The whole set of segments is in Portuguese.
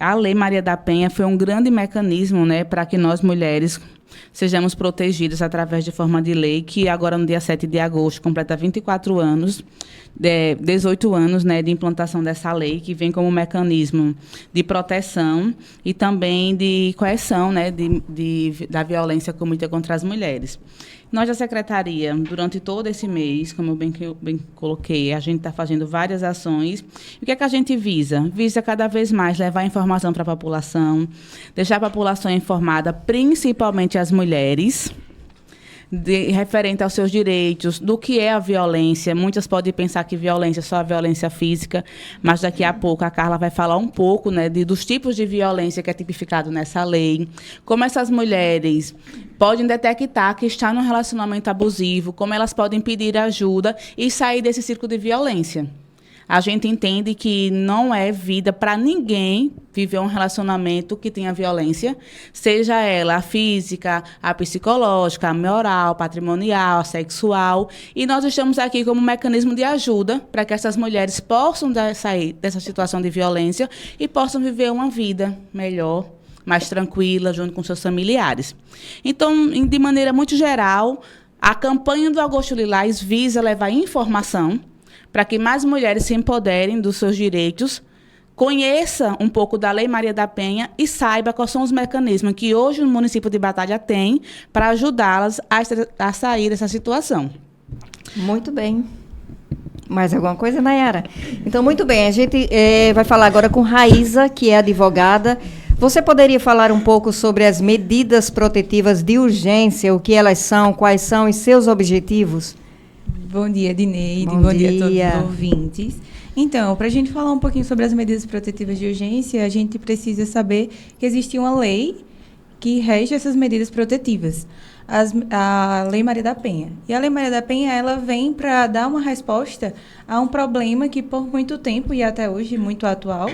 a Lei Maria da Penha foi um grande mecanismo, né, para que nós, mulheres, sejamos protegidas através de forma de lei, que agora, no dia 7 de agosto, completa 24 anos, 18 anos, né, de implantação dessa lei, que vem como mecanismo de proteção e também de coerção, né, da violência cometida contra as mulheres. Nós, da Secretaria, durante todo esse mês, como eu bem coloquei, a gente está fazendo várias ações. E o que é que a gente visa? Visa cada vez mais levar informação para a população, deixar a população informada, principalmente as mulheres, referente aos seus direitos, do que é a violência. Muitas podem pensar que violência é só a violência física, mas daqui a pouco a Carla vai falar um pouco, né, dos tipos de violência que é tipificado nessa lei, como essas mulheres podem detectar que está num relacionamento abusivo, como elas podem pedir ajuda e sair desse círculo de violência. A gente entende que não é vida para ninguém viver um relacionamento que tenha violência, seja ela a física, a psicológica, a moral, a patrimonial, a sexual. E nós estamos aqui como mecanismo de ajuda para que essas mulheres possam sair dessa situação de violência e possam viver uma vida melhor, mais tranquila, junto com seus familiares. Então, de maneira muito geral, a campanha do Agosto Lilás visa levar informação para que mais mulheres se empoderem dos seus direitos, conheça um pouco da Lei Maria da Penha e saiba quais são os mecanismos que hoje o município de Batalha tem para ajudá-las a sair dessa situação. Muito bem. Mais alguma coisa, Nayara? Então, muito bem. A gente vai falar agora com Raíza, que é advogada. Você poderia falar um pouco sobre as medidas protetivas de urgência, o que elas são, quais são os seus objetivos? Bom dia, Dineide. Bom dia a todos os ouvintes. Então, para a gente falar um pouquinho sobre as medidas protetivas de urgência, a gente precisa saber que existe uma lei que rege essas medidas protetivas, a Lei Maria da Penha. E a Lei Maria da Penha, ela vem para dar uma resposta a um problema que, por muito tempo, e até hoje muito atual,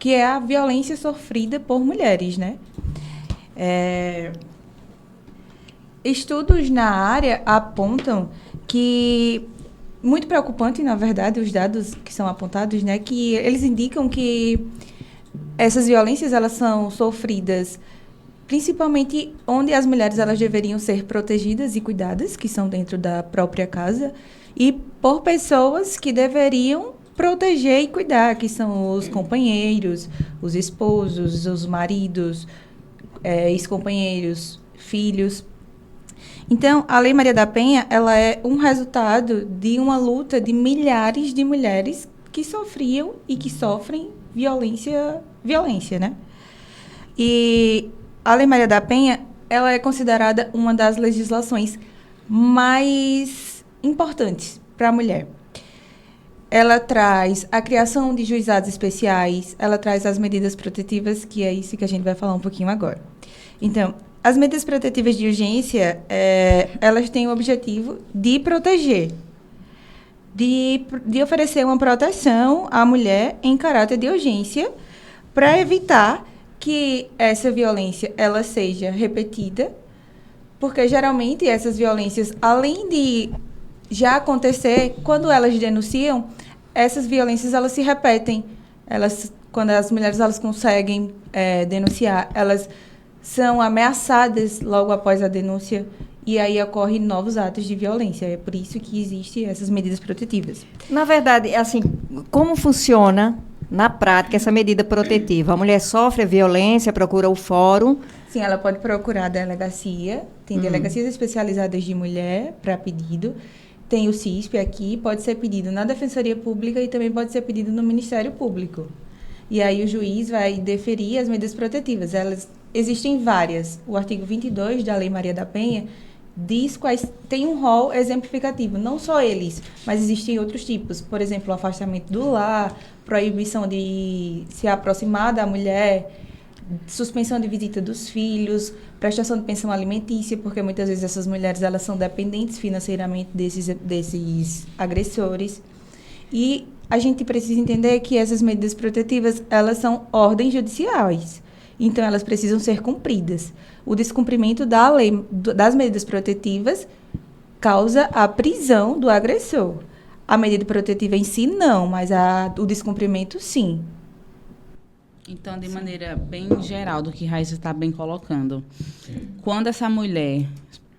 que é a violência sofrida por mulheres, né? Estudos na área apontam que, muito preocupante, na verdade, os dados que são apontados, né, que eles indicam que essas violências elas são sofridas principalmente onde as mulheres elas deveriam ser protegidas e cuidadas, que são dentro da própria casa, e por pessoas que deveriam proteger e cuidar, que são os companheiros, os esposos, os maridos, ex-companheiros, filhos. Então, a Lei Maria da Penha, ela é um resultado de uma luta de milhares de mulheres que sofriam e que sofrem violência, né? E a Lei Maria da Penha, ela é considerada uma das legislações mais importantes para a mulher. Ela traz a criação de juizados especiais, ela traz as medidas protetivas, que é isso que a gente vai falar um pouquinho agora. Então, as medidas protetivas de urgência, elas têm o objetivo de proteger, de oferecer uma proteção à mulher em caráter de urgência, para evitar que essa violência ela seja repetida, porque geralmente essas violências, além de já acontecer, quando elas denunciam, essas violências elas se repetem. Quando as mulheres elas conseguem denunciar, elas são ameaçadas logo após a denúncia e aí ocorrem novos atos de violência. É por isso que existem essas medidas protetivas. Na verdade, assim, como funciona na prática essa medida protetiva? A mulher sofre a violência, procura o fórum? Sim, ela pode procurar a delegacia. Tem delegacias especializadas de mulher para pedido. Tem o CISP aqui, pode ser pedido na Defensoria Pública e também pode ser pedido no Ministério Público. E aí o juiz vai deferir as medidas protetivas. Elas existem várias. O artigo 22 da Lei Maria da Penha diz quais tem um rol exemplificativo. Não só eles, mas existem outros tipos. Por exemplo, o afastamento do lar, proibição de se aproximar da mulher, suspensão de visita dos filhos, prestação de pensão alimentícia, porque muitas vezes essas mulheres elas são dependentes financeiramente desses agressores. E a gente precisa entender que essas medidas protetivas, elas são ordens judiciais. Então, elas precisam ser cumpridas. O descumprimento da lei, das medidas protetivas causa a prisão do agressor. A medida protetiva em si, não, mas o descumprimento, sim. Então, de maneira bem geral, do que Raíssa está bem colocando, quando essa mulher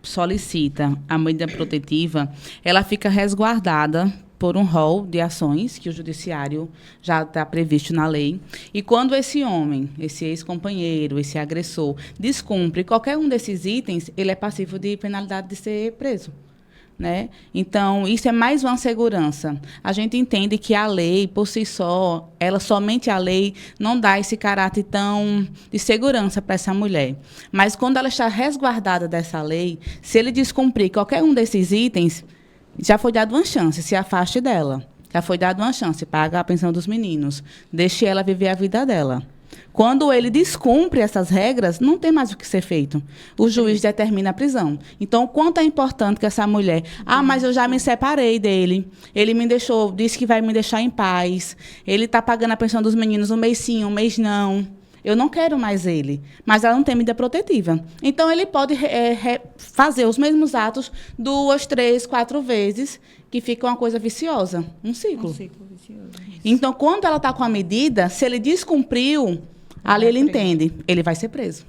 solicita a medida protetiva, ela fica resguardada por um rol de ações que o judiciário já está previsto na lei. E quando esse homem, esse ex-companheiro, esse agressor, descumpre qualquer um desses itens, ele é passivo de penalidade de ser preso. Né? Então, isso é mais uma segurança. A gente entende que a lei, por si só, somente a lei, não dá esse caráter tão de segurança para essa mulher. Mas, quando ela está resguardada dessa lei, se ele descumprir qualquer um desses itens, já foi dado uma chance, se afaste dela. Já foi dado uma chance, paga a pensão dos meninos, deixe ela viver a vida dela. Quando ele descumpre essas regras, não tem mais o que ser feito. O juiz determina a prisão. Então, o quanto é importante que essa mulher... mas eu já me separei dele. Ele me deixou, disse que vai me deixar em paz. Ele está pagando a pensão dos meninos um mês sim, um mês não. Eu não quero mais ele. Mas ela não tem medida protetiva. Então, ele pode fazer os mesmos atos 2, 3, 4 vezes, que fica uma coisa viciosa. Um ciclo. Um ciclo vicioso. Então, quando ela está com a medida, se ele descumpriu... Ali ele entende, ele vai ser preso.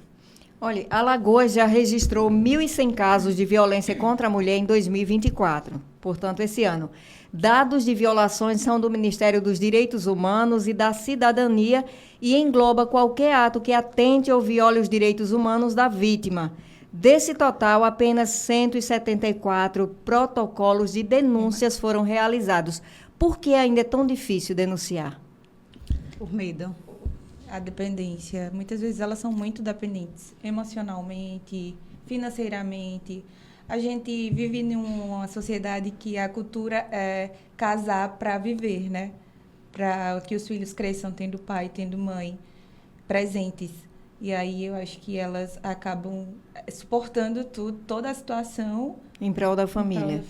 Olha, Alagoas já registrou 1.100 casos de violência contra a mulher em 2024, portanto, esse ano. Dados de violações são do Ministério dos Direitos Humanos e da Cidadania e engloba qualquer ato que atente ou viole os direitos humanos da vítima. Desse total, apenas 174 protocolos de denúncias foram realizados. Por que ainda é tão difícil denunciar? Por medo. A dependência. Muitas vezes elas são muito dependentes, emocionalmente, financeiramente. A gente vive numa sociedade que a cultura é casar para viver, né? Para que os filhos cresçam tendo pai, tendo mãe, presentes. E aí eu acho que elas acabam suportando toda a situação em prol da família.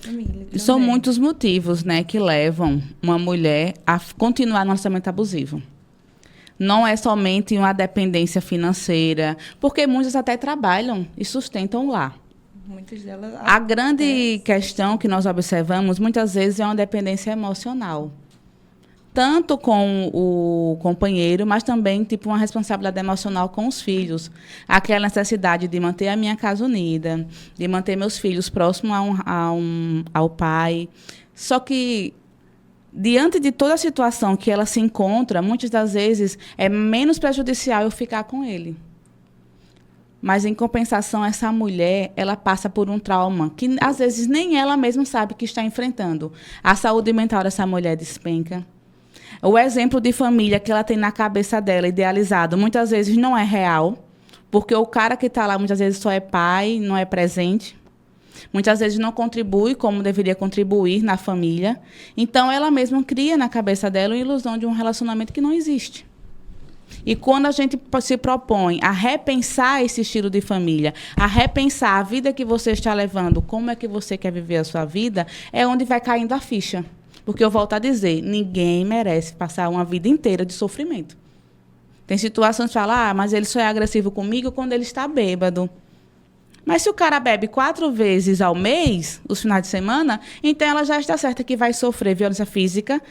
São muitos motivos, né, que levam uma mulher a continuar no relacionamento abusivo. Não é somente uma dependência financeira, porque muitas até trabalham e sustentam lá. Muitas delas... A grande questão que nós observamos, muitas vezes, é uma dependência emocional. Tanto com o companheiro, mas também tipo uma responsabilidade emocional com os filhos. Aquela necessidade de manter a minha casa unida, de manter meus filhos próximos ao pai. Só que... diante de toda a situação que ela se encontra, muitas das vezes é menos prejudicial eu ficar com ele. Mas, em compensação, essa mulher, ela passa por um trauma que, às vezes, nem ela mesma sabe que está enfrentando. A saúde mental dessa mulher despenca. O exemplo de família que ela tem na cabeça dela, idealizado, muitas vezes não é real, porque o cara que está lá, muitas vezes, só é pai, não é presente. Muitas vezes não contribui como deveria contribuir na família. Então, ela mesma cria na cabeça dela a ilusão de um relacionamento que não existe. E quando a gente se propõe a repensar esse estilo de família, a repensar a vida que você está levando, como é que você quer viver a sua vida, é onde vai caindo a ficha. Porque eu volto a dizer, ninguém merece passar uma vida inteira de sofrimento. Tem situações que falam, mas ele só é agressivo comigo quando ele está bêbado. Mas se o cara bebe 4 vezes ao mês, os finais de semana, então ela já está certa que vai sofrer violência física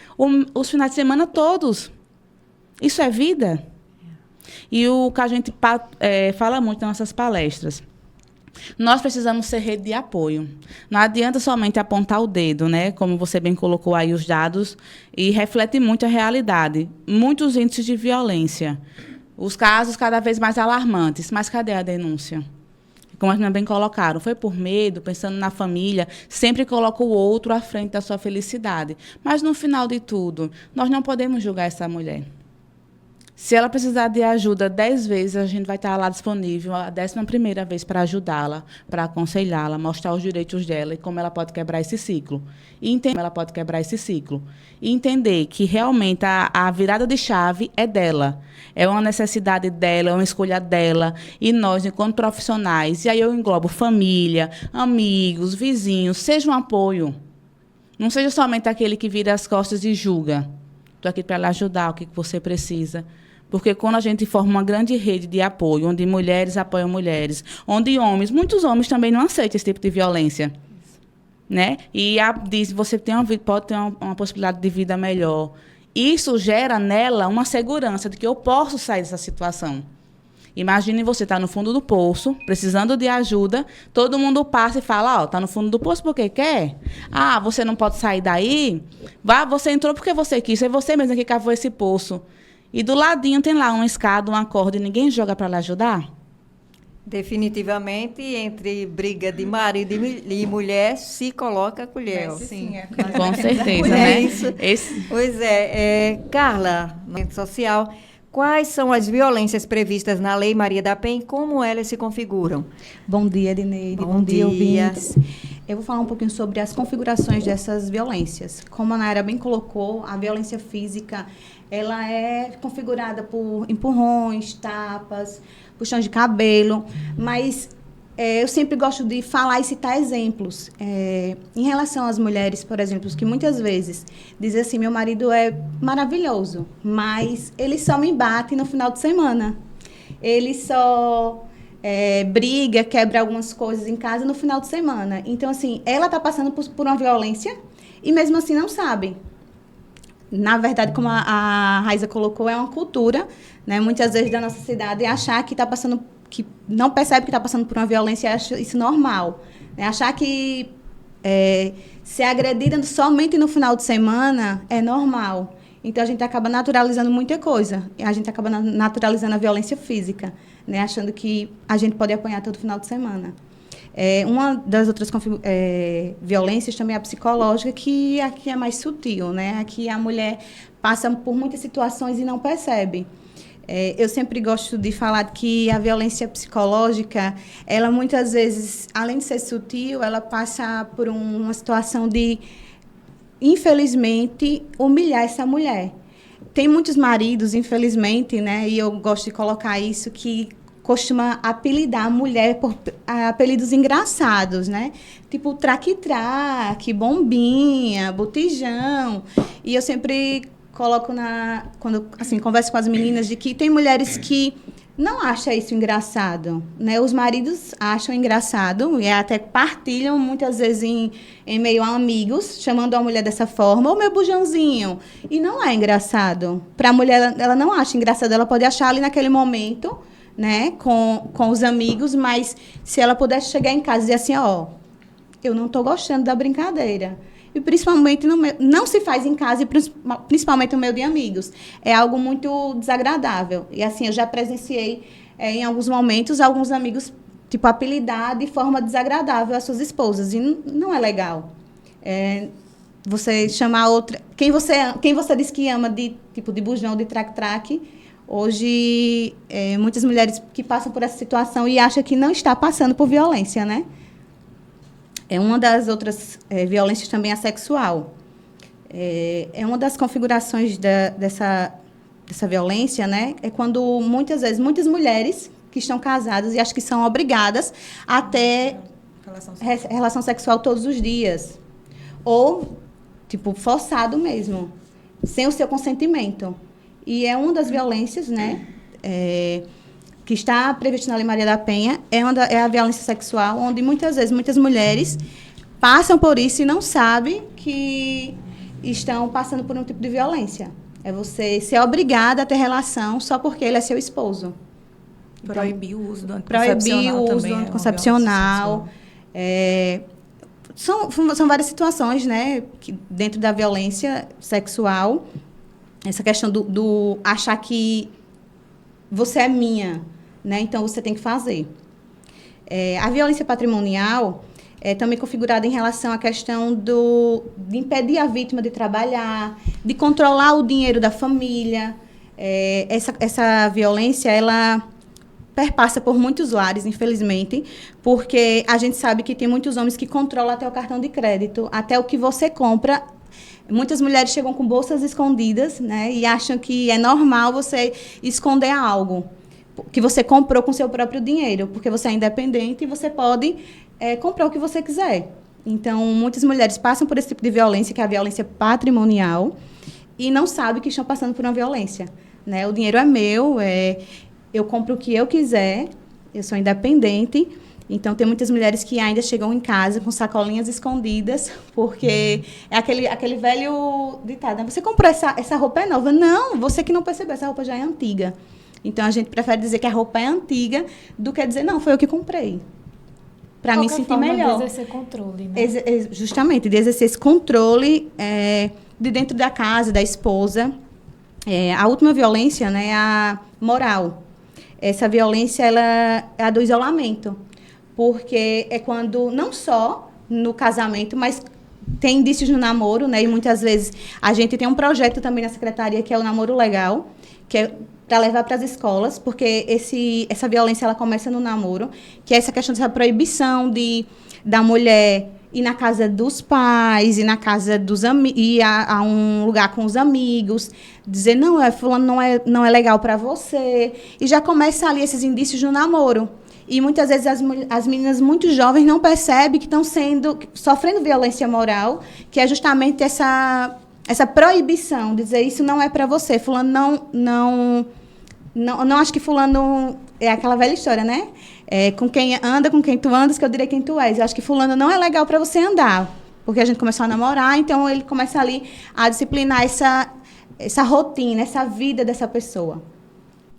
os finais de semana todos. Isso é vida? E o que a gente fala muito nas nossas palestras. Nós precisamos ser rede de apoio. Não adianta somente apontar o dedo, né? Como você bem colocou aí os dados, e reflete muito a realidade. Muitos índices de violência. Os casos cada vez mais alarmantes. Mas cadê a denúncia? Como as meninas bem colocaram, foi por medo, pensando na família, sempre coloca o outro à frente da sua felicidade. Mas, no final de tudo, nós não podemos julgar essa mulher. Se ela precisar de ajuda 10 vezes, a gente vai estar lá disponível a 11ª vez para ajudá-la, para aconselhá-la, mostrar os direitos dela e como ela pode quebrar esse ciclo. E entender que realmente a virada de chave é dela. É uma necessidade dela, é uma escolha dela. E nós, enquanto profissionais, e aí eu englobo família, amigos, vizinhos, seja um apoio. Não seja somente aquele que vira as costas e julga. Estou aqui para lhe ajudar, o que você precisa. Porque quando a gente forma uma grande rede de apoio, onde mulheres apoiam mulheres, onde muitos homens também não aceitam esse tipo de violência. Né? E diz, você pode ter uma possibilidade de vida melhor. Isso gera nela uma segurança de que eu posso sair dessa situação. Imagine você estar no fundo do poço, precisando de ajuda, todo mundo passa e fala, ó, tá no fundo do poço porque quer? Ah, você não pode sair daí? Vá, você entrou porque você quis, é você mesmo que cavou esse poço. E do ladinho tem lá uma escada, uma corda, e ninguém joga para lhe ajudar? Definitivamente, entre briga de marido e mulher, se coloca a colher. Sim, Com certeza, É né? isso. Pois é, Carla, na rede social, quais são as violências previstas na Lei Maria da Penha e como elas se configuram? Bom dia, Edineide. Bom dia. Ouvintes. Eu vou falar um pouquinho sobre as configurações dessas violências. Como a Nayara bem colocou, a violência física, ela é configurada por empurrões, tapas, puxão de cabelo, mas eu sempre gosto de falar e citar exemplos. Em relação às mulheres, por exemplo, que muitas vezes dizem assim, meu marido é maravilhoso, mas ele só me bate no final de semana. Ele só briga, quebra algumas coisas em casa no final de semana. Então, assim, ela está passando por uma violência e mesmo assim não sabe. Na verdade, como a Raíza colocou, é uma cultura, né, muitas vezes da nossa cidade, achar que está passando, que não percebe que está passando por uma violência e acha isso normal. Né? Achar que ser agredida somente no final de semana é normal. Então, a gente acaba naturalizando muita coisa. A gente acaba naturalizando a violência física, né, achando que a gente pode apanhar todo final de semana. Uma das outras violências também é a psicológica, que aqui é mais sutil, né? Aqui a mulher passa por muitas situações e não percebe. Eu sempre gosto de falar que a violência psicológica, ela muitas vezes, além de ser sutil, ela passa por uma situação de, infelizmente, humilhar essa mulher. Tem muitos maridos, infelizmente, né? E eu gosto de colocar isso, que costuma apelidar a mulher por apelidos engraçados, né? Tipo traque-traque, bombinha, botijão. E eu sempre coloco quando assim, converso com as meninas, de que tem mulheres que não acham isso engraçado, né? Os maridos acham engraçado e até partilham muitas vezes em meio a amigos, chamando a mulher dessa forma, ou meu bujãozinho. E não é engraçado. Para a mulher, ela não acha engraçado, ela pode achar ali naquele momento, né, com os amigos, mas se ela pudesse chegar em casa e dizer assim, ó, eu não estou gostando da brincadeira. E principalmente não se faz em casa, e principalmente no meio de amigos. É algo muito desagradável. E assim, eu já presenciei em alguns momentos alguns amigos tipo apelidar de forma desagradável as suas esposas. E não é legal. Você chamar outra... Quem você diz que ama de tipo de bujão, de traque-traque, hoje, muitas mulheres que passam por essa situação e acham que não está passando por violência, né? Uma das outras violências também é a sexual. Uma das configurações dessa violência, né? É quando, muitas vezes, muitas mulheres que estão casadas e acham que são obrigadas a ter relação sexual todos os dias. Ou, tipo, forçado mesmo, sem o seu consentimento. E é uma das violências, né, que está prevista na Lei Maria da Penha, é a violência sexual, onde muitas vezes muitas mulheres passam por isso e não sabem que estão passando por um tipo de violência. É você ser obrigada a ter relação só porque ele é seu esposo. Proibir o uso do anticoncepcional. São várias situações, né, que dentro da violência sexual, essa questão do achar que você é minha, né? Então você tem que fazer. A violência patrimonial é também configurada em relação à questão de impedir a vítima de trabalhar, de controlar o dinheiro da família. Essa violência, ela perpassa por muitos lares, infelizmente, porque a gente sabe que tem muitos homens que controlam até o cartão de crédito, até o que você compra. Muitas mulheres chegam com bolsas escondidas, né, e acham que é normal você esconder algo que você comprou com seu próprio dinheiro, porque você é independente e você pode comprar o que você quiser. Então, muitas mulheres passam por esse tipo de violência, que é a violência patrimonial, e não sabem que estão passando por uma violência, né? O dinheiro é meu, eu compro o que eu quiser, eu sou independente, Então, tem muitas mulheres que ainda chegam em casa com sacolinhas escondidas, porque é aquele velho ditado, né? Você comprou essa roupa é nova? Não, você que não percebeu, essa roupa já é antiga. Então, a gente prefere dizer que a roupa é antiga do que dizer, não, foi eu que comprei. Para me sentir melhor. De exercer controle, né? Justamente, de exercer esse controle de dentro da casa, da esposa. A última violência, né, é a moral. Essa violência, ela é a do isolamento. Porque é quando, não só no casamento, mas tem indícios no namoro, né? E muitas vezes a gente tem um projeto também na secretaria que é o namoro legal, que é para levar para as escolas, porque essa violência ela começa no namoro, que é essa questão dessa proibição da mulher ir na casa dos pais, ir na casa dos amigos, ir a um lugar com os amigos, dizer, fulano não é legal para você. E já começa ali esses indícios no namoro. E muitas vezes as meninas muito jovens não percebem que estão sofrendo violência moral, que é justamente essa proibição, dizer isso não é para você. Fulano não acho que fulano é aquela velha história, né? Com quem anda, com quem tu andas, que eu direi quem tu és. Eu acho que fulano não é legal para você andar, porque a gente começou a namorar, então ele começa ali a disciplinar essa rotina, essa vida dessa pessoa.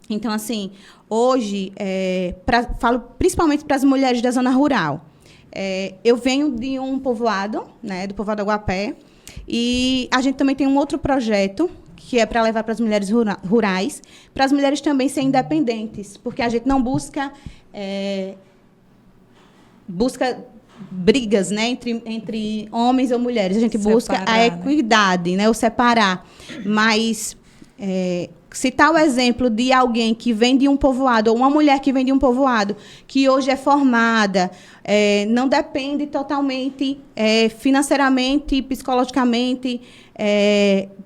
Então, assim, hoje, falo principalmente para as mulheres da zona rural. Eu venho de um povoado, né, do povoado Aguapé, e a gente também tem um outro projeto, que é para levar para as mulheres rurais, para as mulheres também serem independentes, porque a gente não busca brigas, né, entre homens ou mulheres, a gente busca a equidade, né, o separar, mas citar o exemplo de alguém que vem de um povoado, ou uma mulher que vem de um povoado, que hoje é formada, não depende totalmente financeiramente, psicologicamente,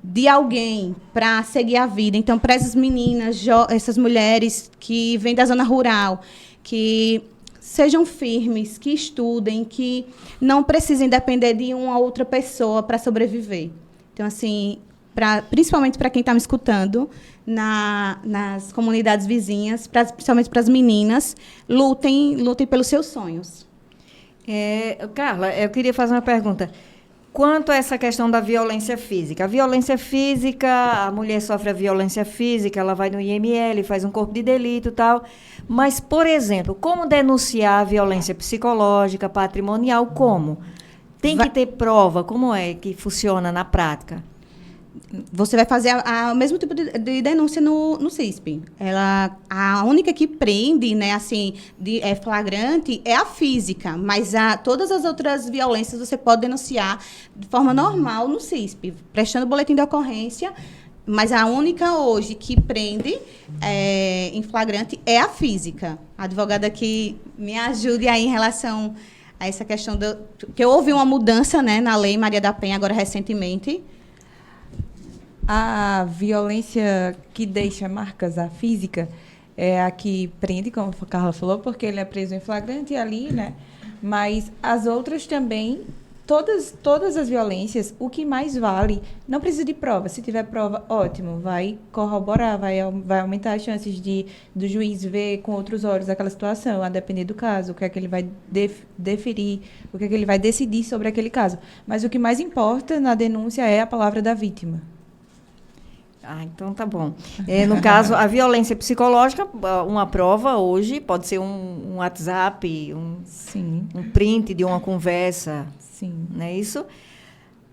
de alguém para seguir a vida. Então, para essas meninas, essas mulheres que vêm da zona rural, que sejam firmes, que estudem, que não precisem depender de uma outra pessoa para sobreviver. Então, assim, principalmente para quem está me escutando, nas comunidades vizinhas, principalmente para as meninas, lutem pelos seus sonhos. Carla, eu queria fazer uma pergunta. Quanto a essa questão da violência física. A violência física, a mulher sofre a violência física, ela vai no IML, faz um corpo de delito e tal. Mas, por exemplo, como denunciar a violência psicológica, patrimonial? Como? Tem que ter prova? Como é que funciona na prática? Você vai fazer o mesmo tipo de denúncia no CISP. A única que prende, né, assim, flagrante é a física, mas todas as outras violências você pode denunciar de forma normal no CISP, prestando boletim de ocorrência, mas a única hoje que prende em flagrante é a física. A advogada que me ajude aí em relação a essa questão que houve uma mudança, né, na Lei Maria da Penha agora recentemente. A violência que deixa marcas, a física, é a que prende, como a Carla falou, porque ele é preso em flagrante ali, né? Mas as outras também, todas as violências, o que mais vale, não precisa de prova. Se tiver prova, ótimo, vai corroborar, vai aumentar as chances do juiz ver com outros olhos aquela situação, a depender do caso, o que é que ele vai deferir, o que é que ele vai decidir sobre aquele caso. Mas o que mais importa na denúncia é a palavra da vítima. Então tá bom. No caso, a violência psicológica, uma prova hoje pode ser um WhatsApp, um print de uma conversa. Sim. Não é isso?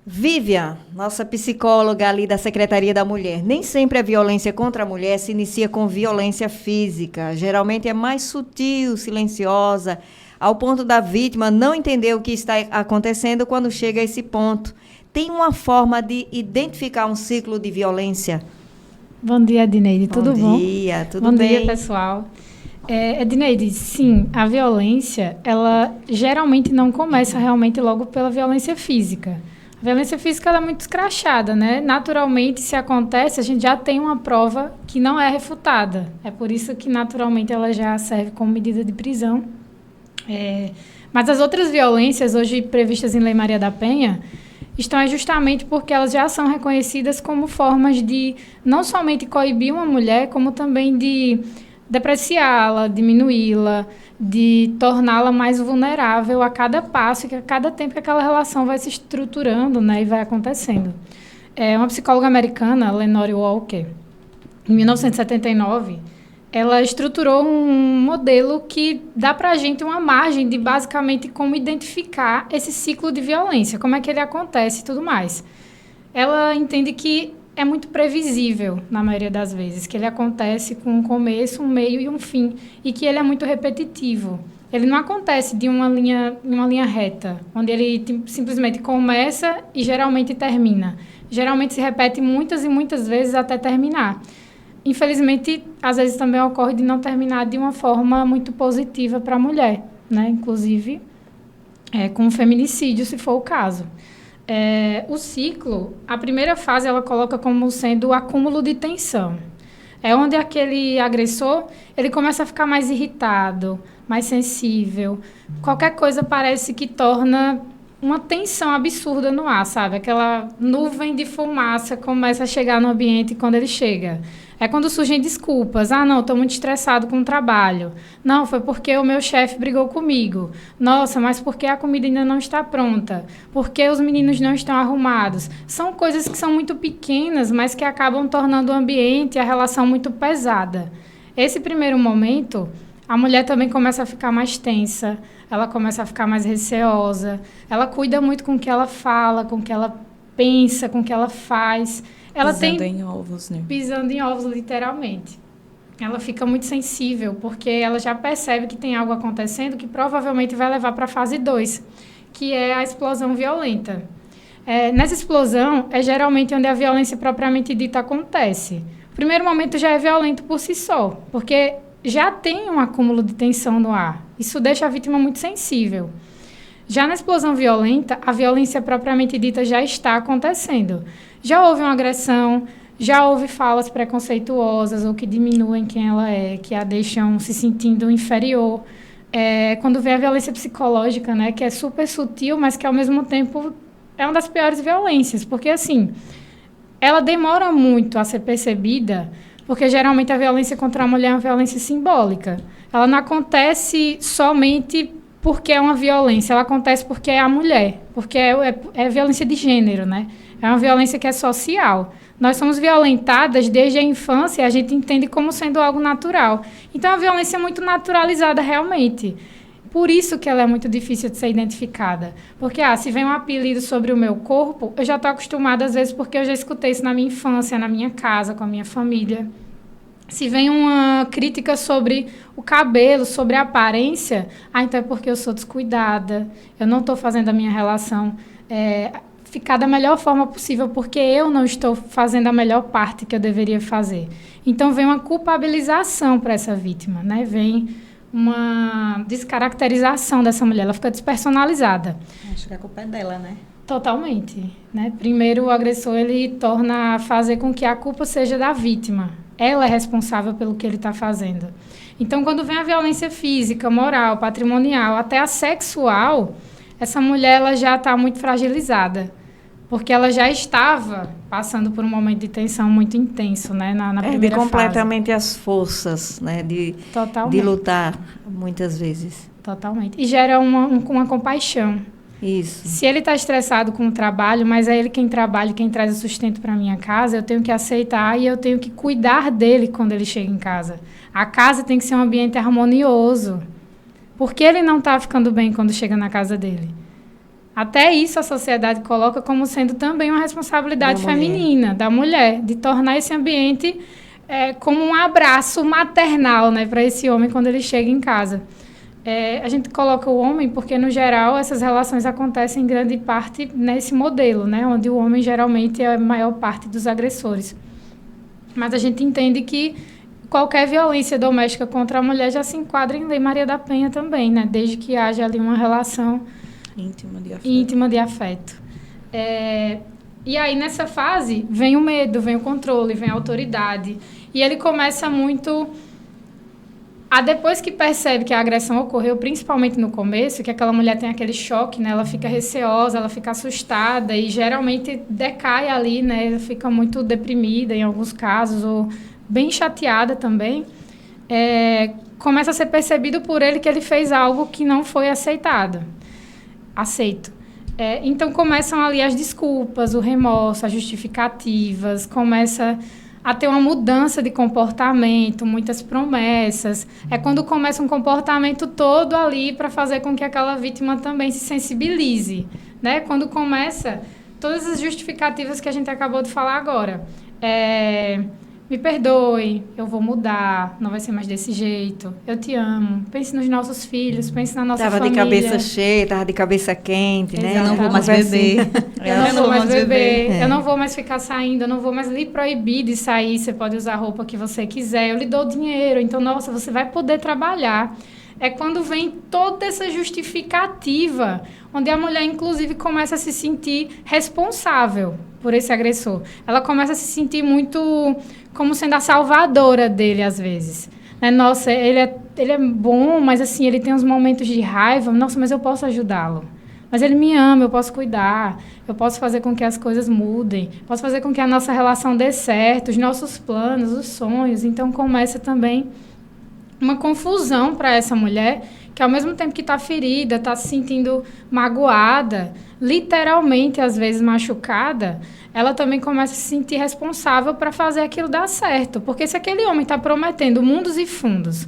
Vivian, nossa psicóloga ali da Secretaria da Mulher, nem sempre a violência contra a mulher se inicia com violência física. Geralmente é mais sutil, silenciosa, ao ponto da vítima não entender o que está acontecendo quando chega a esse ponto. Tem uma forma de identificar um ciclo de violência? Bom dia, Edneide. Tudo bom? Bom dia, tudo bem? Bom dia, pessoal. Edneide, sim, a violência, ela geralmente não começa realmente logo pela violência física. A violência física ela é muito escrachada, né? Naturalmente, se acontece, a gente já tem uma prova que não é refutada. É por isso que, naturalmente, ela já serve como medida de prisão. Mas as outras violências, hoje previstas em Lei Maria da Penha, estão justamente porque elas já são reconhecidas como formas de não somente coibir uma mulher, como também de depreciá-la, diminuí-la, de torná-la mais vulnerável a cada passo, a cada tempo que aquela relação vai se estruturando, né, e vai acontecendo. Uma psicóloga americana, Lenore Walker, em 1979, ela estruturou um modelo que dá para a gente uma margem de, basicamente, como identificar esse ciclo de violência, como é que ele acontece e tudo mais. Ela entende que é muito previsível, na maioria das vezes, que ele acontece com um começo, um meio e um fim, e que ele é muito repetitivo. Ele não acontece de uma linha reta, onde ele simplesmente começa e geralmente termina. Geralmente se repete muitas e muitas vezes até terminar. Infelizmente, às vezes também ocorre de não terminar de uma forma muito positiva para a mulher, né? Inclusive com feminicídio, se for o caso. O ciclo, a primeira fase ela coloca como sendo o acúmulo de tensão. É onde aquele agressor ele começa a ficar mais irritado, mais sensível. Qualquer coisa parece que torna uma tensão absurda no ar, sabe? Aquela nuvem de fumaça começa a chegar no ambiente quando ele chega. É quando surgem desculpas. Ah, não, estou muito estressado com o trabalho. Não, foi porque o meu chefe brigou comigo. Nossa, mas por que a comida ainda não está pronta? Por que os meninos não estão arrumados? São coisas que são muito pequenas, mas que acabam tornando o ambiente e a relação muito pesada. Esse primeiro momento, a mulher também começa a ficar mais tensa, ela começa a ficar mais receosa, ela cuida muito com o que ela fala, com o que ela pensa, com o que ela faz. Ela pisando em ovos, né? Pisando em ovos, literalmente. Ela fica muito sensível, porque ela já percebe que tem algo acontecendo que provavelmente vai levar para a fase 2, que é a explosão violenta. Nessa explosão, é geralmente onde a violência propriamente dita acontece. O primeiro momento já é violento por si só, porque já tem um acúmulo de tensão no ar. Isso deixa a vítima muito sensível. Já na explosão violenta, a violência propriamente dita já está acontecendo. Já houve uma agressão, já houve falas preconceituosas ou que diminuem quem ela é, que a deixam se sentindo inferior. Quando vem a violência psicológica, né, que é super sutil, mas que ao mesmo tempo é uma das piores violências, porque assim, ela demora muito a ser percebida, porque geralmente a violência contra a mulher é uma violência simbólica. Ela não acontece somente porque é uma violência, ela acontece porque é a mulher, porque é violência de gênero, né? É uma violência que é social. Nós somos violentadas desde a infância e a gente entende como sendo algo natural. Então, é uma violência muito naturalizada realmente. Por isso que ela é muito difícil de ser identificada. Porque, se vem um apelido sobre o meu corpo, eu já estou acostumada, às vezes, porque eu já escutei isso na minha infância, na minha casa, com a minha família. Se vem uma crítica sobre o cabelo, sobre a aparência, então é porque eu sou descuidada, eu não estou fazendo a minha relação ficar da melhor forma possível, porque eu não estou fazendo a melhor parte que eu deveria fazer. Então, vem uma culpabilização para essa vítima, né? Vem uma descaracterização dessa mulher, ela fica despersonalizada. Acho que a culpa é dela, né? Totalmente, né? Primeiro, o agressor, ele torna a fazer com que a culpa seja da vítima. Ela é responsável pelo que ele está fazendo. Então, quando vem a violência física, moral, patrimonial, até a sexual, essa mulher ela já está muito fragilizada, porque ela já estava passando por um momento de tensão muito intenso, né, na primeira fase. Completamente as forças, né, de lutar, muitas vezes. Totalmente. E gera uma compaixão. Isso. Se ele está estressado com o trabalho, mas é ele quem trabalha, quem traz o sustento para minha casa, eu tenho que aceitar e eu tenho que cuidar dele quando ele chega em casa. A casa tem que ser um ambiente harmonioso. Porque ele não está ficando bem quando chega na casa dele. Até isso a sociedade coloca como sendo também uma responsabilidade feminina, da mulher, de tornar esse ambiente como um abraço maternal, né, para esse homem quando ele chega em casa. A gente coloca o homem porque, no geral, essas relações acontecem em grande parte nesse modelo, né, onde o homem geralmente é a maior parte dos agressores. Mas a gente entende que qualquer violência doméstica contra a mulher já se enquadra em Lei Maria da Penha também, né, desde que haja ali uma relação íntima de afeto. E aí, nessa fase, vem o medo, vem o controle, vem a autoridade. E ele começa muito... depois que percebe que a agressão ocorreu, principalmente no começo, que aquela mulher tem aquele choque, né? Ela fica receosa, ela fica assustada e geralmente decai ali, né? Ela fica muito deprimida em alguns casos, ou bem chateada também. começa a ser percebido por ele que ele fez algo que não foi aceito. Então, começam ali as desculpas, o remorso, as justificativas, começa a ter uma mudança de comportamento, muitas promessas. É quando começa um comportamento todo ali para fazer com que aquela vítima também se sensibilize, né? Quando começa todas as justificativas que a gente acabou de falar agora. Me perdoe, eu vou mudar, não vai ser mais desse jeito, eu te amo, pense nos nossos filhos, pense na nossa família. Tava de cabeça cheia, tava de cabeça quente, né? Eu não vou mais beber. Eu não vou mais beber, eu não vou mais ficar saindo, eu não vou mais lhe proibir de sair, você pode usar a roupa que você quiser, eu lhe dou dinheiro, então, nossa, você vai poder trabalhar. É quando vem toda essa justificativa, onde a mulher, inclusive, começa a se sentir responsável por esse agressor. Ela começa a se sentir muito como sendo a salvadora dele, às vezes. Nossa, ele é bom, mas assim, ele tem uns momentos de raiva. Nossa, mas eu posso ajudá-lo. Mas ele me ama, eu posso cuidar, eu posso fazer com que as coisas mudem, posso fazer com que a nossa relação dê certo, os nossos planos, os sonhos. Então, começa também uma confusão para essa mulher, que ao mesmo tempo que está ferida, está se sentindo magoada, literalmente, às vezes, machucada, ela também começa a se sentir responsável para fazer aquilo dar certo. Porque se aquele homem está prometendo mundos e fundos,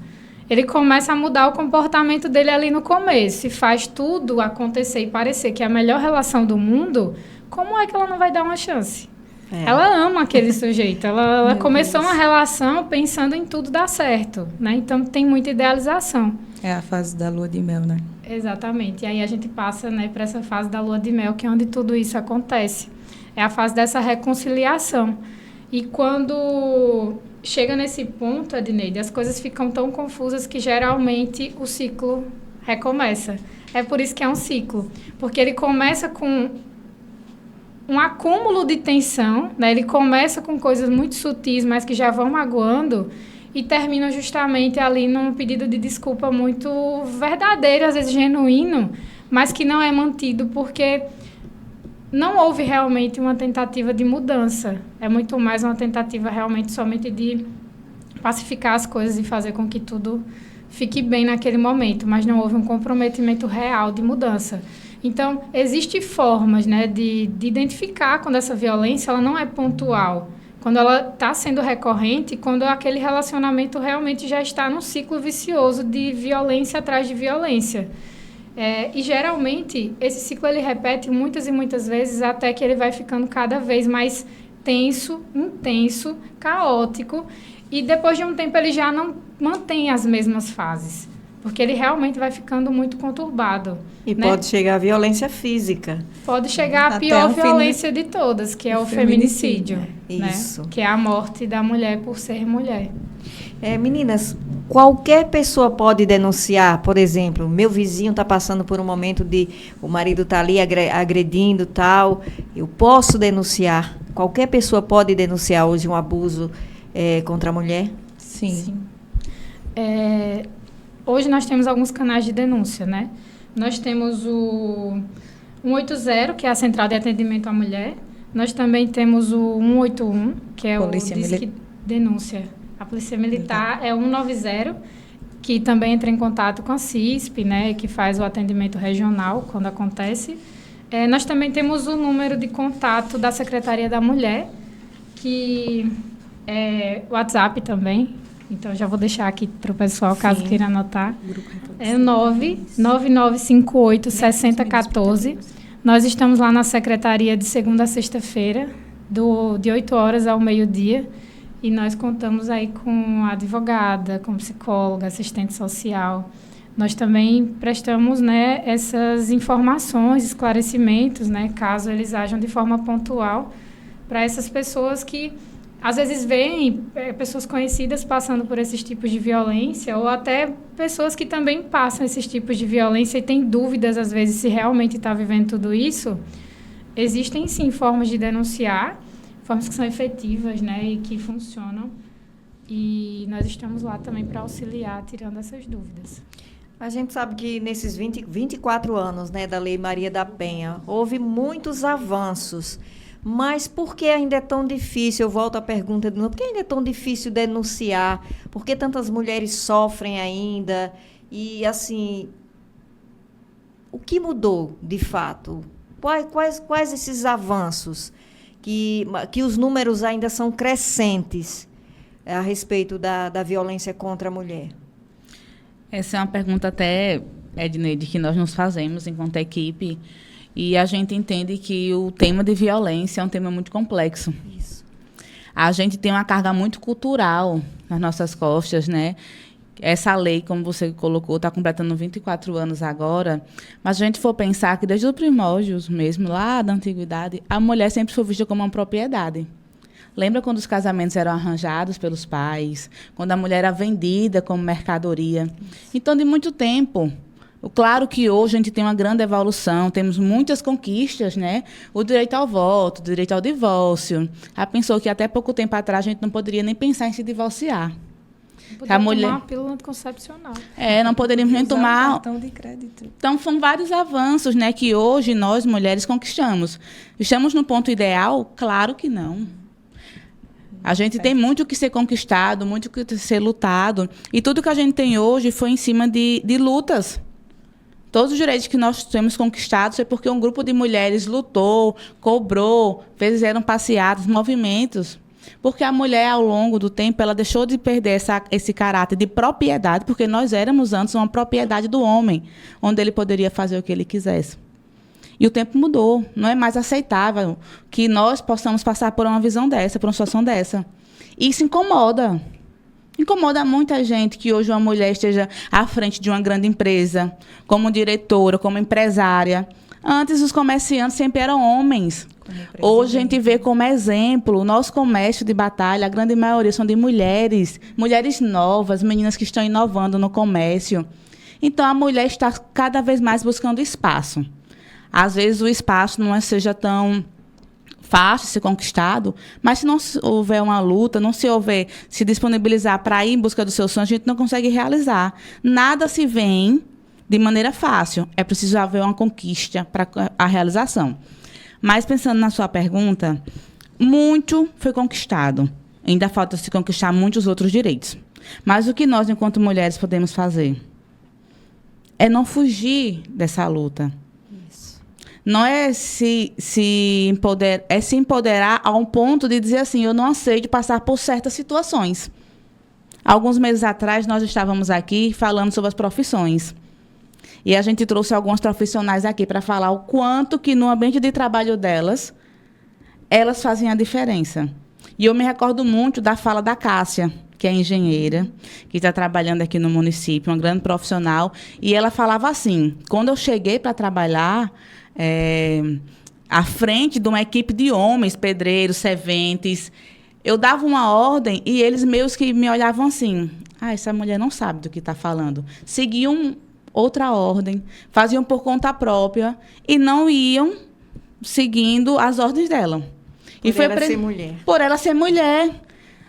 ele começa a mudar o comportamento dele ali no começo e faz tudo acontecer e parecer que é a melhor relação do mundo, como é que ela não vai dar uma chance? Ela ama aquele sujeito. Ela começou uma relação pensando em tudo dar certo, né? Então, tem muita idealização. É a fase da lua de mel, né? Exatamente. E aí a gente passa, né, para essa fase da lua de mel, que é onde tudo isso acontece. É a fase dessa reconciliação. E quando chega nesse ponto, Adneide, as coisas ficam tão confusas que geralmente o ciclo recomeça. É por isso que é um ciclo. Porque ele começa com um acúmulo de tensão, né? Ele começa com coisas muito sutis, mas que já vão magoando, e termina justamente ali num pedido de desculpa muito verdadeiro, às vezes genuíno, mas que não é mantido porque não houve realmente uma tentativa de mudança. É muito mais uma tentativa realmente somente de pacificar as coisas e fazer com que tudo fique bem naquele momento, mas não houve um comprometimento real de mudança. Então, existem formas, né, de identificar quando essa violência ela não é pontual, quando ela está sendo recorrente, quando aquele relacionamento realmente já está num ciclo vicioso de violência atrás de violência. E, geralmente, esse ciclo ele repete muitas e muitas vezes até que ele vai ficando cada vez mais tenso, intenso, caótico, e depois de um tempo ele já não mantém as mesmas fases. Porque ele realmente vai ficando muito conturbado. E né? pode chegar à violência física. Pode chegar à pior violência de todas, que é o feminicídio. Né? Isso. Que é a morte da mulher por ser mulher. Meninas, qualquer pessoa pode denunciar, por exemplo, meu vizinho está passando por um momento de o marido está ali agredindo tal, eu posso denunciar. Qualquer pessoa pode denunciar hoje um abuso contra a mulher? Sim. Hoje nós temos alguns canais de denúncia, né? Nós temos o 180, que é a Central de Atendimento à Mulher. Nós também temos o 181, que é o Disque Denúncia. A Polícia Militar é o 190, que também entra em contato com a CISP, né? Que faz o atendimento regional quando acontece. Nós também temos o número de contato da Secretaria da Mulher, que é o WhatsApp também. Então, já vou deixar aqui para o pessoal, caso queira anotar. É o 99958-6014. Nós estamos lá na secretaria de segunda a sexta-feira, de 8 horas ao meio-dia. E nós contamos aí com advogada, com psicóloga, assistente social. Nós também prestamos, né, essas informações, esclarecimentos, né, caso eles ajam de forma pontual, para essas pessoas que às vezes veem pessoas conhecidas passando por esses tipos de violência, ou até pessoas que também passam esses tipos de violência e têm dúvidas, às vezes, se realmente está vivendo tudo isso. Existem, sim, formas de denunciar, formas que são efetivas, né, e que funcionam. E nós estamos lá também para auxiliar, tirando essas dúvidas. A gente sabe que nesses 24 anos, né, da Lei Maria da Penha, houve muitos avanços. Mas por que ainda é tão difícil? Eu volto à pergunta de novo. Por que ainda é tão difícil denunciar? Por que tantas mulheres sofrem ainda? E, assim, o que mudou, de fato? Quais esses avanços que os números ainda são crescentes a respeito da violência contra a mulher? Essa é uma pergunta até, Edneide, que nós nos fazemos enquanto equipe. E a gente entende que o tema de violência é um tema muito complexo. Isso. A gente tem uma carga muito cultural nas nossas costas, né? Essa lei, como você colocou, está completando 24 anos agora. Mas se a gente for pensar que desde os primórdios mesmo, lá da antiguidade, a mulher sempre foi vista como uma propriedade. Lembra quando os casamentos eram arranjados pelos pais? Quando a mulher era vendida como mercadoria? Então, de muito tempo. Claro que hoje a gente tem uma grande evolução, temos muitas conquistas, né? O direito ao voto, o direito ao divórcio. Já pensou que até pouco tempo atrás a gente não poderia nem pensar em se divorciar. Poder tomar uma pílula anticoncepcional. Não poderíamos nem tomar... cartão de crédito. Então, são vários avanços, né, que hoje nós, mulheres, conquistamos. Estamos no ponto ideal? Claro que não. A gente tem muito que ser conquistado, muito que ser lutado. E tudo que a gente tem hoje foi em cima de lutas. Todos os direitos que nós temos conquistados é porque um grupo de mulheres lutou, cobrou, fizeram passeatas, movimentos. Porque a mulher, ao longo do tempo, ela deixou de perder esse caráter de propriedade, porque nós éramos antes uma propriedade do homem, onde ele poderia fazer o que ele quisesse. E o tempo mudou. Não é mais aceitável que nós possamos passar por uma visão dessa, por uma situação dessa. E isso incomoda. Incomoda muita gente que hoje uma mulher esteja à frente de uma grande empresa, como diretora, como empresária. Antes, os comerciantes sempre eram homens. Hoje, a gente vê como exemplo o nosso comércio de batalha, a grande maioria são de mulheres, mulheres novas, meninas que estão inovando no comércio. Então, a mulher está cada vez mais buscando espaço. Às vezes, o espaço não seja tão fácil de ser conquistado, mas se não houver uma luta, não se disponibilizar para ir em busca dos seus sonhos, a gente não consegue realizar. Nada se vem de maneira fácil. É preciso haver uma conquista para a realização. Mas, pensando na sua pergunta, muito foi conquistado. Ainda falta se conquistar muitos outros direitos. Mas o que nós, enquanto mulheres, podemos fazer? É não fugir dessa luta. Isso. Não é se empoderar a um ponto de dizer assim, eu não aceito passar por certas situações. Alguns meses atrás, nós estávamos aqui falando sobre as profissões. E a gente trouxe alguns profissionais aqui para falar o quanto que no ambiente de trabalho delas, elas fazem a diferença. E eu me recordo muito da fala da Cássia, que é engenheira, que está trabalhando aqui no município, uma grande profissional. E ela falava assim, quando eu cheguei para trabalhar à frente de uma equipe de homens, pedreiros, serventes, eu dava uma ordem e eles meio que me olhavam assim, essa mulher não sabe do que está falando. Seguiam outra ordem, faziam por conta própria e não iam seguindo as ordens dela. Por ela ser mulher. Por ela ser mulher.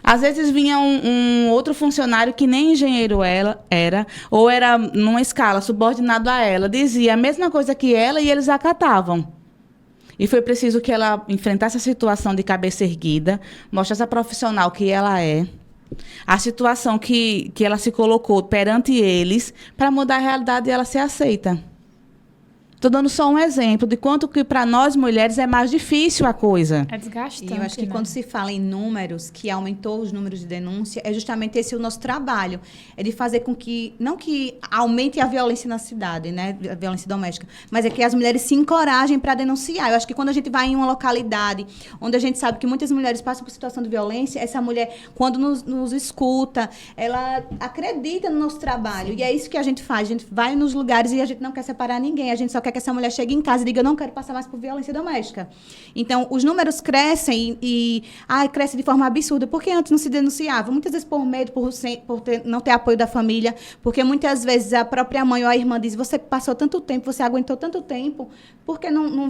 Às vezes vinha um outro funcionário que nem engenheiro ela era, ou era numa escala subordinado a ela, dizia a mesma coisa que ela e eles acatavam. E foi preciso que ela enfrentasse a situação de cabeça erguida, mostrasse a profissional que ela é, a situação que ela se colocou perante eles para mudar a realidade e ela ser aceita. Estou dando só um exemplo de quanto que para nós mulheres é mais difícil a coisa. É desgastante. E eu acho que quando se fala em números, que aumentou os números de denúncia, é justamente esse o nosso trabalho. É de fazer com que, não que aumente a violência na cidade, né? A violência doméstica, mas é que as mulheres se encorajem para denunciar. Eu acho que quando a gente vai em uma localidade onde a gente sabe que muitas mulheres passam por situação de violência, essa mulher, quando nos escuta, ela acredita no nosso trabalho. Sim. E é isso que a gente faz. A gente vai nos lugares e a gente não quer separar ninguém. A gente só quer que essa mulher chegue em casa e diga, eu não quero passar mais por violência doméstica. Então, os números crescem e cresce de forma absurda. Porque antes não se denunciava? Muitas vezes por medo, não ter apoio da família, porque muitas vezes a própria mãe ou a irmã diz, você passou tanto tempo, você aguentou tanto tempo, por que não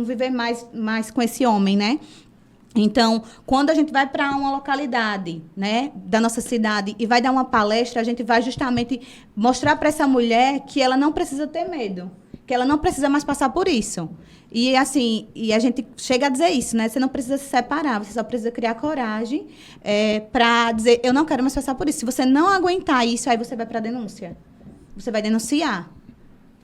viver mais com esse homem, né? Então, quando a gente vai para uma localidade, né, da nossa cidade e vai dar uma palestra, a gente vai justamente mostrar para essa mulher que ela não precisa ter medo. que ela não precisa mais passar por isso. E assim, e a gente chega a dizer isso, né? Você não precisa se separar, você só precisa criar coragem para dizer, eu não quero mais passar por isso. Se você não aguentar isso, aí você vai para a denúncia. Você vai denunciar.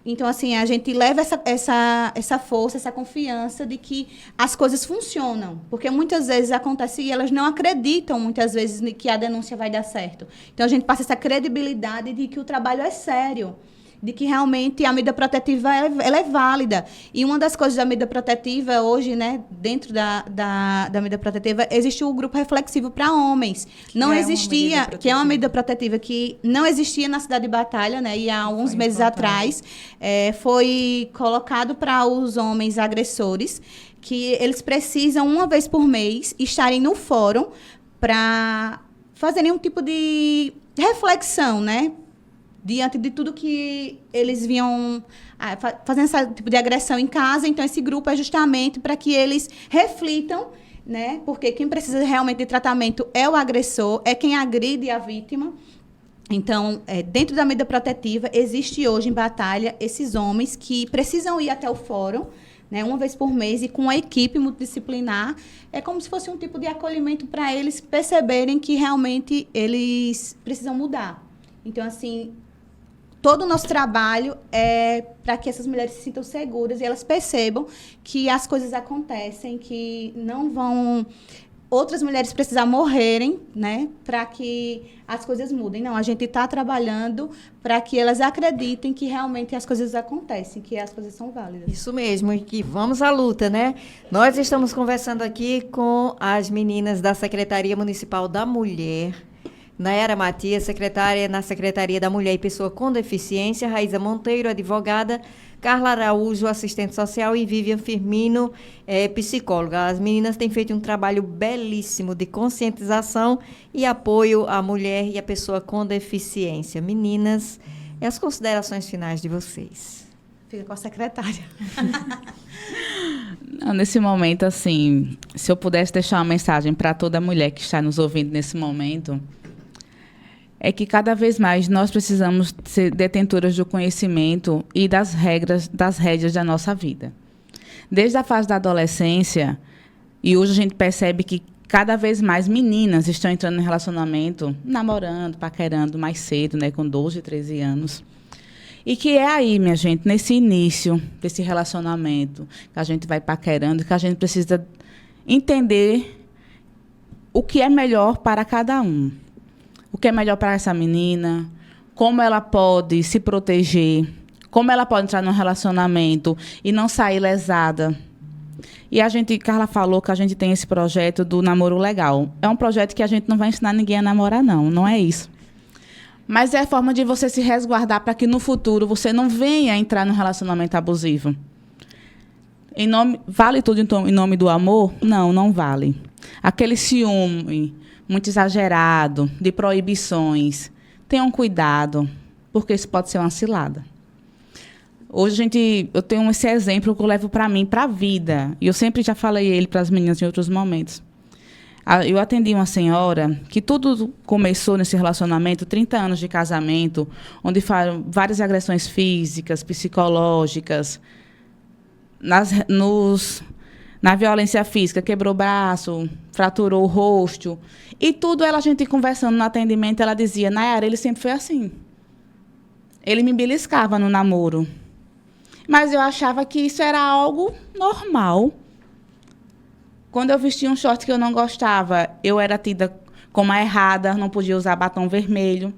Então, assim, a gente leva essa força, essa confiança de que as coisas funcionam. Porque muitas vezes acontece e elas não acreditam, muitas vezes, que a denúncia vai dar certo. Então, a gente passa essa credibilidade de que o trabalho é sério, de que realmente a medida protetiva ela é válida. E uma das coisas da medida protetiva hoje, né, dentro da medida protetiva, existe o grupo reflexivo para homens. Não existia, que é uma medida protetiva que não existia na cidade de Batalha, né, e há alguns meses atrás foi colocado para os homens agressores, que eles precisam, uma vez por mês, estarem no fórum para fazerem um tipo de reflexão, né, diante de tudo que eles vinham fazendo esse tipo de agressão em casa. Então, esse grupo é justamente para que eles reflitam, né? Porque quem precisa realmente de tratamento é o agressor, é quem agride a vítima. Então, dentro da medida protetiva, existe hoje em Batalha esses homens que precisam ir até o fórum, né, uma vez por mês, e com a equipe multidisciplinar. É como se fosse um tipo de acolhimento para eles perceberem que realmente eles precisam mudar. Então, assim, todo o nosso trabalho é para que essas mulheres se sintam seguras e elas percebam que as coisas acontecem, que não vão outras mulheres precisar morrerem, né, para que as coisas mudem. Não, a gente está trabalhando para que elas acreditem que realmente as coisas acontecem, que as coisas são válidas. Isso mesmo, e que vamos à luta, né? Nós estamos conversando aqui com as meninas da Secretaria Municipal da Mulher, Nayara Matias, secretária na Secretaria da Mulher e Pessoa com Deficiência, Raíza Monteiro, advogada, Carla Araújo, assistente social, e Vivian Firmino, psicóloga. As meninas têm feito um trabalho belíssimo de conscientização e apoio à mulher e à pessoa com deficiência. Meninas, e as considerações finais de vocês? Fica com a secretária. Nesse momento, assim, se eu pudesse deixar uma mensagem para toda mulher que está nos ouvindo nesse momento, é que cada vez mais nós precisamos ser detentoras do conhecimento e das rédeas da nossa vida. Desde a fase da adolescência, e hoje a gente percebe que cada vez mais meninas estão entrando em relacionamento, namorando, paquerando mais cedo, né, com 12, 13 anos. E que é aí, minha gente, nesse início desse relacionamento, que a gente vai paquerando, que a gente precisa entender o que é melhor para cada um. O que é melhor para essa menina, como ela pode se proteger, como ela pode entrar num relacionamento e não sair lesada. E Carla falou que a gente tem esse projeto do namoro legal. É um projeto que a gente não vai ensinar ninguém a namorar, não é isso. Mas é a forma de você se resguardar para que no futuro você não venha entrar num relacionamento abusivo. Vale tudo em nome do amor? Não, não vale. Aquele ciúme muito exagerado, de proibições. Tenham cuidado, porque isso pode ser uma cilada. Hoje eu tenho esse exemplo que eu levo para mim, para a vida. E eu sempre já falei ele para as meninas em outros momentos. Eu atendi uma senhora que tudo começou nesse relacionamento, 30 anos de casamento, onde foram várias agressões físicas, psicológicas, na violência física, quebrou o braço, fraturou o rosto. E tudo a gente conversando no atendimento, ela dizia, Nayara, ele sempre foi assim. Ele me beliscava no namoro. Mas eu achava que isso era algo normal. Quando eu vestia um short que eu não gostava, eu era tida como a errada, não podia usar batom vermelho.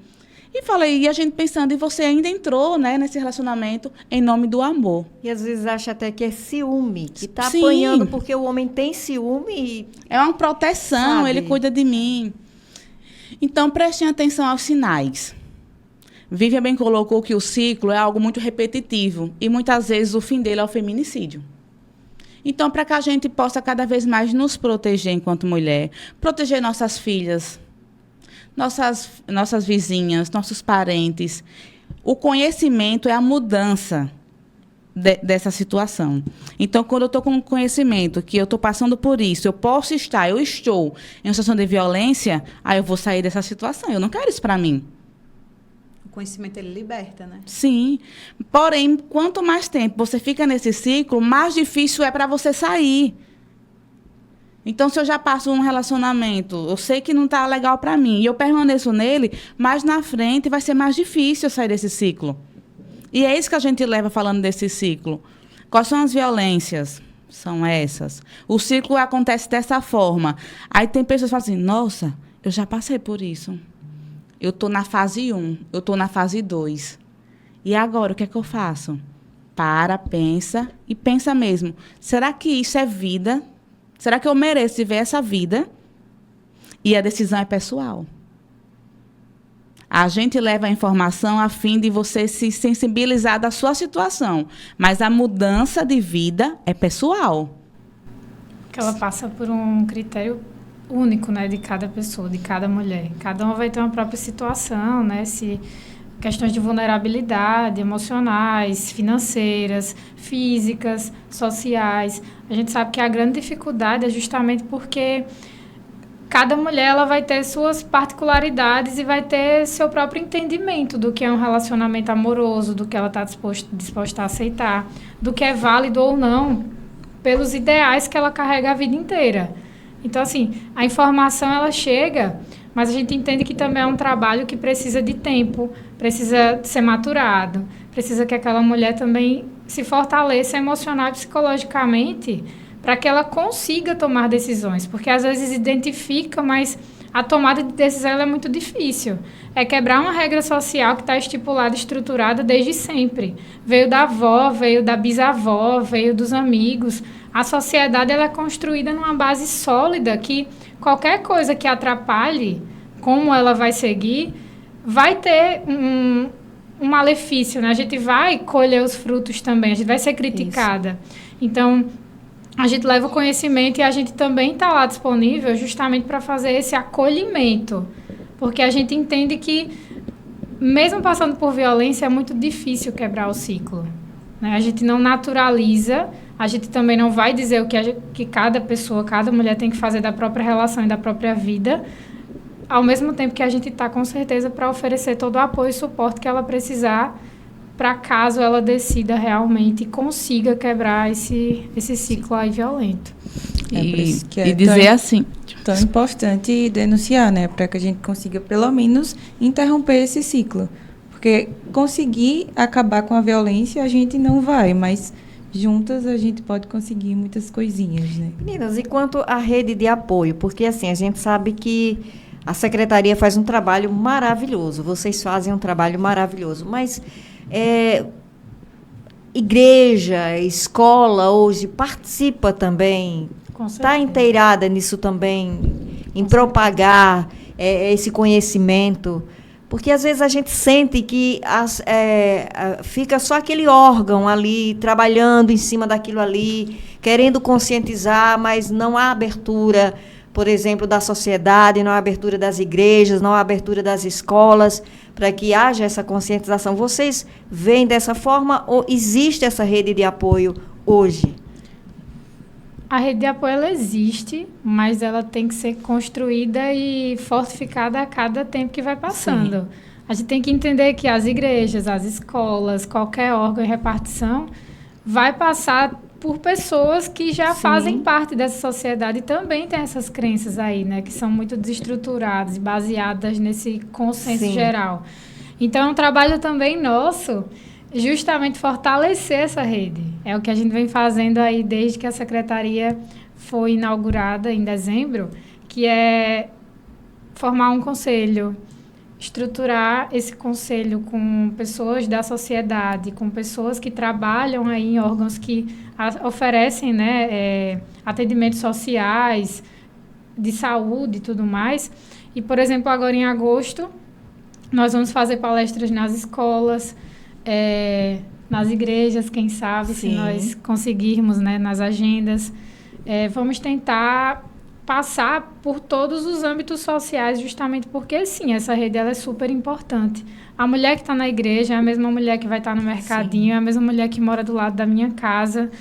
E a gente pensando, e você ainda entrou, né, nesse relacionamento em nome do amor. E às vezes acha até que é ciúme, que está Sim. apanhando porque o homem tem ciúme. E é uma proteção, sabe? Ele cuida de mim. Então, prestem atenção aos sinais. Vivian bem colocou que o ciclo é algo muito repetitivo e muitas vezes o fim dele é o feminicídio. Então, para que a gente possa cada vez mais nos proteger enquanto mulher, proteger nossas filhas, nossas vizinhas, nossos parentes. O conhecimento é a mudança dessa situação. Então, quando eu estou com conhecimento que eu estou passando por isso, eu estou em uma situação de violência, aí eu vou sair dessa situação. Eu não quero isso para mim. conhecimento ele liberta, né? Sim. Porém, quanto mais tempo você fica nesse ciclo, mais difícil é para você sair. Então, se eu já passo um relacionamento, eu sei que não está legal para mim, e eu permaneço nele, mais na frente vai ser mais difícil eu sair desse ciclo. E é isso que a gente leva falando desse ciclo. Quais são as violências? São essas. O ciclo acontece dessa forma. Aí tem pessoas que falam assim, nossa, eu já passei por isso. Eu estou na fase 1, eu estou na fase 2. E agora, o que é que eu faço? Pensa e pensa mesmo. Será que isso é vida? Será que eu mereço viver essa vida? E a decisão é pessoal. A gente leva a informação a fim de você se sensibilizar da sua situação. Mas a mudança de vida é pessoal. Que ela passa por um critério único, né, de cada pessoa, de cada mulher. Cada uma vai ter uma própria situação, né, questões de vulnerabilidade, emocionais, financeiras, físicas, sociais. A gente sabe que a grande dificuldade é justamente porque cada mulher ela vai ter suas particularidades e vai ter seu próprio entendimento do que é um relacionamento amoroso, do que ela está disposta a aceitar, do que é válido ou não, pelos ideais que ela carrega a vida inteira. Então, assim, a informação ela chega, mas a gente entende que também é um trabalho que precisa de tempo, precisa ser maturado, precisa que aquela mulher também se fortaleça emocional e psicologicamente para que ela consiga tomar decisões. Porque às vezes identifica, mas a tomada de decisão ela é muito difícil. É quebrar uma regra social que está estipulada, estruturada desde sempre. Veio da avó, veio da bisavó, veio dos amigos. A sociedade ela é construída numa base sólida que qualquer coisa que atrapalhe como ela vai seguir vai ter um malefício, né? A gente vai colher os frutos também, a gente vai ser criticada. Isso. Então, a gente leva o conhecimento e a gente também está lá disponível justamente para fazer esse acolhimento. Porque a gente entende que, mesmo passando por violência, é muito difícil quebrar o ciclo, né? A gente não naturaliza, a gente também não vai dizer o que cada pessoa, cada mulher tem que fazer da própria relação e da própria vida, ao mesmo tempo que a gente está, com certeza, para oferecer todo o apoio e suporte que ela precisar para caso ela decida realmente e consiga quebrar esse ciclo aí violento. E dizer assim... Tão importante denunciar, né? Para que a gente consiga, pelo menos, interromper esse ciclo. Porque conseguir acabar com a violência, a gente não vai, mas juntas a gente pode conseguir muitas coisinhas, né? Meninas, e quanto à rede de apoio? Porque, assim, a gente sabe que a Secretaria faz um trabalho maravilhoso, vocês fazem um trabalho maravilhoso, mas igreja, escola hoje participa também, está inteirada nisso também, em propagar esse conhecimento, porque às vezes a gente sente que fica só aquele órgão ali, trabalhando em cima daquilo ali, querendo conscientizar, mas não há abertura, por exemplo, da sociedade, não há abertura das igrejas, não há abertura das escolas, para que haja essa conscientização. Vocês veem dessa forma ou existe essa rede de apoio hoje? A rede de apoio ela existe, mas ela tem que ser construída e fortificada a cada tempo que vai passando. Sim. A gente tem que entender que as igrejas, as escolas, qualquer órgão de repartição vai passar por pessoas que já fazem parte dessa sociedade e também tem essas crenças aí, né, que são muito desestruturadas e baseadas nesse consenso geral. Então, é um trabalho também nosso justamente fortalecer essa rede. É o que a gente vem fazendo aí desde que a secretaria foi inaugurada em dezembro, que é formar um conselho, estruturar esse conselho com pessoas da sociedade, com pessoas que trabalham aí em órgãos que oferecem, né, atendimentos sociais, de saúde e tudo mais. E, por exemplo, agora em agosto, nós vamos fazer palestras nas escolas, nas igrejas, quem sabe, se nós conseguirmos, né, nas agendas. Vamos tentar passar por todos os âmbitos sociais, justamente porque, sim, essa rede ela é super importante. A mulher que está na igreja é a mesma mulher que vai estar no mercadinho, é a mesma mulher que mora do lado da minha casa,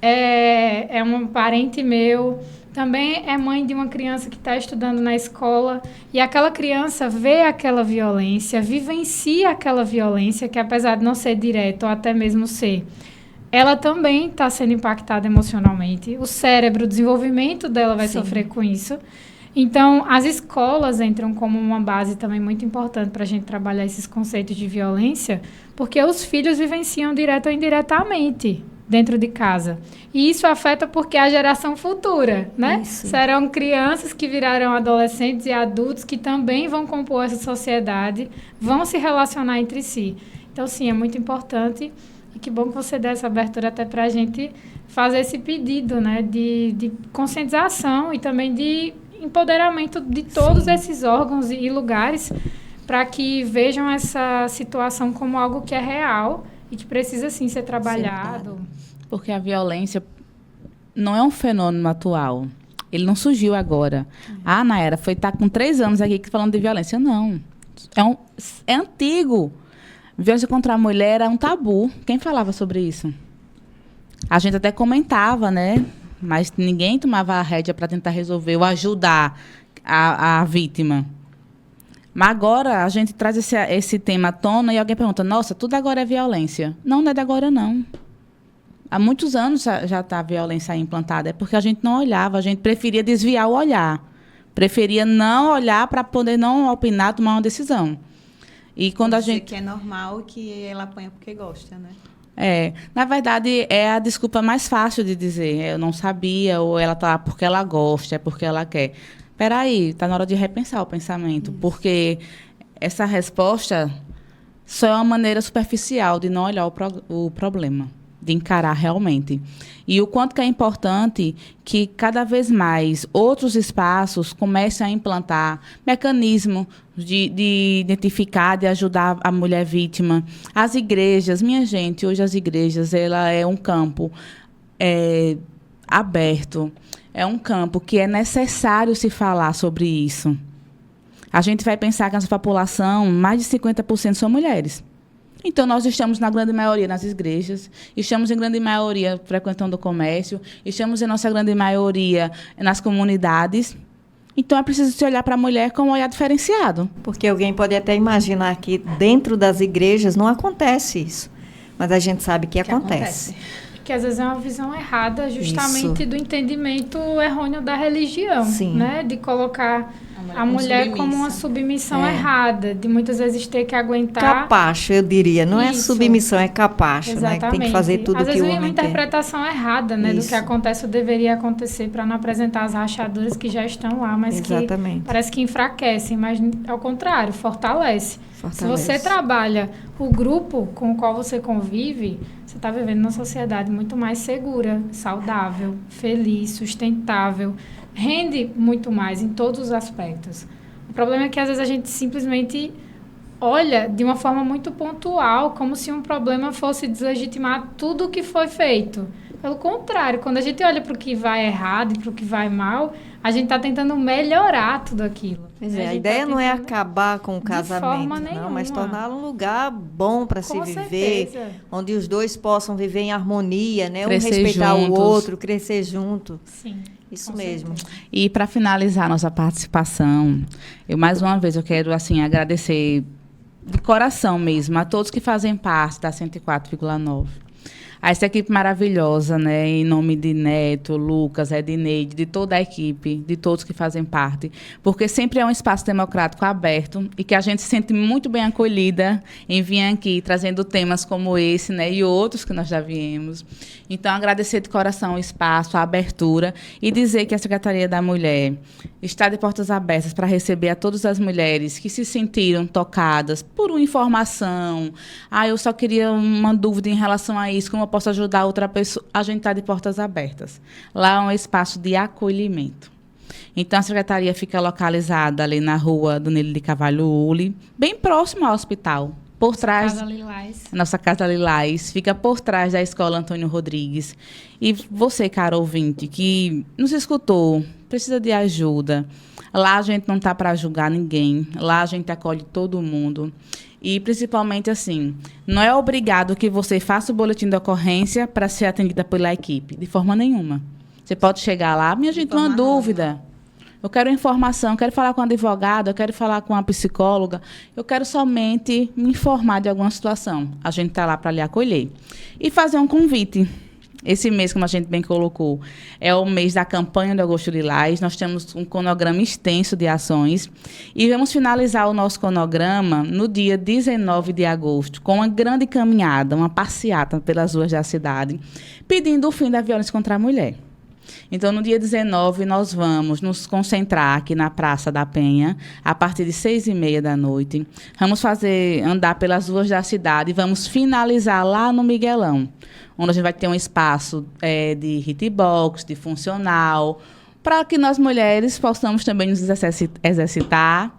é um parente meu, também é mãe de uma criança que está estudando na escola e aquela criança vê aquela violência, vivencia aquela violência, que apesar de não ser direto ou até mesmo ser, ela também está sendo impactada emocionalmente. O cérebro, o desenvolvimento dela vai sofrer com isso. Então, as escolas entram como uma base também muito importante para a gente trabalhar esses conceitos de violência, porque os filhos vivenciam direto ou indiretamente dentro de casa. E isso afeta porque é a geração futura, né? Isso. Serão crianças que virarão adolescentes e adultos que também vão compor essa sociedade, vão se relacionar entre si. Então, sim, é muito importante. E que bom que você dê essa abertura até para a gente fazer esse pedido, né? De conscientização e também de empoderamento de todos esses órgãos e lugares para que vejam essa situação como algo que é real e que precisa, sim, ser trabalhado. Porque a violência não é um fenômeno atual. Ele não surgiu agora. Ah, Nayara, foi estar com 3 anos aqui falando de violência. Não. É antigo. Violência contra a mulher é um tabu. Quem falava sobre isso? A gente até comentava, né? Mas ninguém tomava a rédea para tentar resolver ou ajudar a vítima. Mas agora a gente traz esse tema à tona e alguém pergunta, nossa, tudo agora é violência. Não, não é de agora, não. Há muitos anos já está a violência implantada. É porque a gente não olhava, a gente preferia desviar o olhar. Preferia não olhar para poder não opinar, tomar uma decisão. E quando a gente... que é normal que ela apanha porque gosta, né? Na verdade, é a desculpa mais fácil de dizer. Eu não sabia, ou ela está porque ela gosta, é porque ela quer. Espera aí, está na hora de repensar o pensamento. Isso. Porque essa resposta só é uma maneira superficial de não olhar o problema, de encarar realmente. E o quanto que é importante que cada vez mais outros espaços comecem a implantar mecanismos de identificar, de ajudar a mulher vítima. As igrejas, minha gente, hoje as igrejas, ela é um campo aberto, é um campo que é necessário se falar sobre isso. A gente vai pensar que a nossa população, mais de 50% são mulheres. Então, nós estamos, na grande maioria, nas igrejas, estamos, em grande maioria, frequentando o comércio, estamos, em nossa grande maioria, nas comunidades. Então, é preciso se olhar para a mulher com um olhar diferenciado. Porque alguém pode até imaginar que dentro das igrejas não acontece isso, mas a gente sabe que acontece. Que às vezes é uma visão errada, justamente do entendimento errôneo da religião, né? De colocar a mulher como uma submissão errada, de muitas vezes ter que aguentar... Capacho, eu diria. Não é submissão, é capacho, né? Que tem que fazer tudo às que o vezes homem é uma interpretação errada, né? Do que acontece ou deveria acontecer para não apresentar as rachaduras que já estão lá, mas que parece que enfraquecem, mas ao contrário, fortalece. Se você trabalha o grupo com o qual você convive, você está vivendo uma sociedade muito mais segura, saudável, feliz, sustentável, rende muito mais em todos os aspectos. O problema é que às vezes a gente simplesmente olha de uma forma muito pontual, como se um problema fosse deslegitimar tudo o que foi feito. Pelo contrário, quando a gente olha para o que vai errado e para o que vai mal, a gente está tentando melhorar tudo aquilo. Pois a ideia não é acabar com o casamento, não, mas torná-lo um lugar bom para se viver, onde os dois possam viver em harmonia, né? Um respeitar o outro, crescer junto. Sim. Isso mesmo. E para finalizar nossa participação, mais uma vez eu quero agradecer de coração mesmo a todos que fazem parte da 104,9. A essa equipe maravilhosa, né? Em nome de Neto, Lucas, Edneide, de toda a equipe, de todos que fazem parte. Porque sempre é um espaço democrático aberto e que a gente se sente muito bem acolhida em vir aqui trazendo temas como esse, né? E outros que nós já viemos. Então, agradecer de coração o espaço, a abertura e dizer que a Secretaria da Mulher está de portas abertas para receber a todas as mulheres que se sentiram tocadas por uma informação. Eu só queria uma dúvida em relação a isso, como eu posso ajudar outra pessoa. A gente está de portas abertas. Lá é um espaço de acolhimento. Então, a secretaria fica localizada ali na rua do Nilo de Carvalho Uli, bem próximo ao hospital. Por trás, nossa Casa Lilás, fica por trás da Escola Antônio Rodrigues. E você, cara ouvinte, que nos escutou, precisa de ajuda. Lá a gente não está para julgar ninguém. Lá a gente acolhe todo mundo. E, principalmente, não é obrigado que você faça o boletim de ocorrência para ser atendida pela equipe, de forma nenhuma. Você pode chegar lá, minha gente, uma dúvida. Eu quero informação, eu quero falar com um advogado, eu quero falar com uma psicóloga, eu quero somente me informar de alguma situação. A gente está lá para lhe acolher. E fazer um convite. Esse mês, como a gente bem colocou, é o mês da campanha do Agosto Lilás. Nós temos um cronograma extenso de ações e vamos finalizar o nosso cronograma no dia 19 de agosto, com uma grande caminhada, uma passeata pelas ruas da cidade, pedindo o fim da violência contra a mulher. Então, no dia 19, nós vamos nos concentrar aqui na Praça da Penha, a partir de 6h30 da noite. Vamos andar pelas ruas da cidade e vamos finalizar lá no Miguelão, onde a gente vai ter um espaço de hitbox, de funcional, para que nós mulheres possamos também nos exercitar,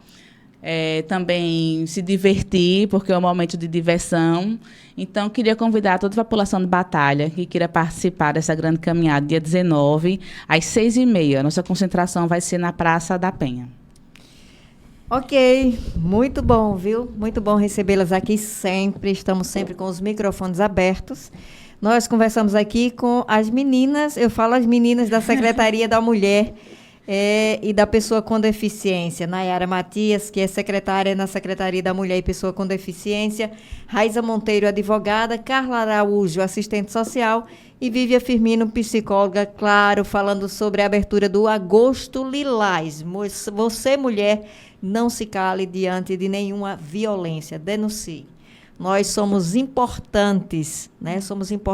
também se divertir, porque é um momento de diversão. Então, queria convidar toda a população de Batalha que queira participar dessa grande caminhada, dia 19, às 6h30. Nossa concentração vai ser na Praça da Penha. Ok, muito bom, viu? Muito bom recebê-las aqui sempre. Estamos sempre com os microfones abertos. Nós conversamos aqui com as meninas, eu falo as meninas da Secretaria da Mulher e da Pessoa com Deficiência. Nayara Matias, que é secretária na Secretaria da Mulher e Pessoa com Deficiência. Raíza Monteiro, advogada. Carla Araújo, assistente social. E Vívia Firmino, psicóloga, claro, falando sobre a abertura do Agosto Lilás. Você, mulher, não se cale diante de nenhuma violência. Denuncie. Nós somos importantes, né?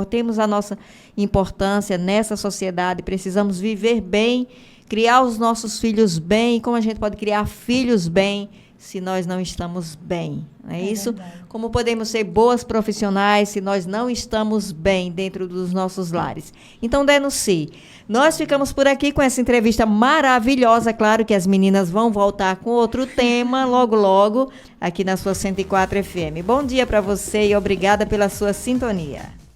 Temos a nossa importância nessa sociedade, precisamos viver bem, criar os nossos filhos bem. Como a gente pode criar filhos bem se nós não estamos bem? Não é isso? Verdade. Como podemos ser boas profissionais se nós não estamos bem dentro dos nossos lares? Então, denuncie. Nós ficamos por aqui com essa entrevista maravilhosa. Claro que as meninas vão voltar com outro tema logo, logo, aqui na sua 104 FM. Bom dia para você e obrigada pela sua sintonia.